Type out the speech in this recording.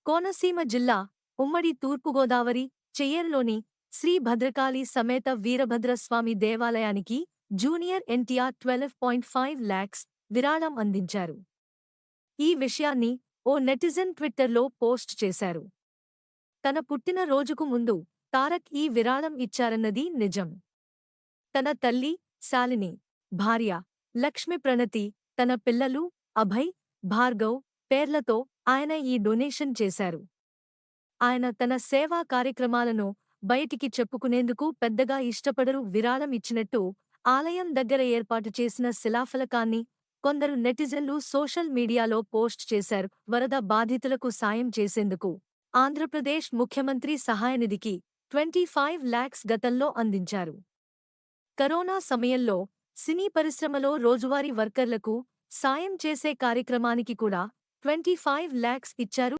కోనసీమ జిల్లా ఉమ్మడి తూర్పుగోదావరి చెయ్యర్లోని శ్రీ భద్రకాళి సమేత వీరభద్రస్వామి దేవాలయానికి జూనియర్ ఎన్టీఆర్ 12.5 లాక్స్ విరాళం అందించారు. ఈ విషయాన్ని ఓ నెటిజన్ ట్విట్టర్లో పోస్ట్ చేశారు. తన పుట్టిన రోజుకు ముందు తారక్ ఈ విరాళం ఇచ్చారన్నది నిజం. తన తల్లి శాలిని, భార్య లక్ష్మి ప్రణతి, తన పిల్లలు అభయ్, భార్గవ్ పేర్లతో ఆయన ఈ డొనేషన్ చేశారు. ఆయన తన సేవా కార్యక్రమాలను బయటికి చెప్పుకునేందుకు పెద్దగా ఇష్టపడరు. విరాళం ఇచ్చినట్టు ఆలయం దగ్గర ఏర్పాటు చేసిన శిలాఫలకాన్ని కొందరు నెటిజన్లు సోషల్ మీడియాలో పోస్ట్ చేశారు. వరద బాధితులకు సాయం చేసేందుకు ఆంధ్రప్రదేశ్ ముఖ్యమంత్రి సహాయనిధికి 25 లాక్స్ గతంలో అందించారు. కరోనా సమయంలో సినీ పరిశ్రమలో రోజువారీ వర్కర్లకు సాయం చేసే కార్యక్రమానికి కూడా 25 లాక్స్ ఇచ్చారు.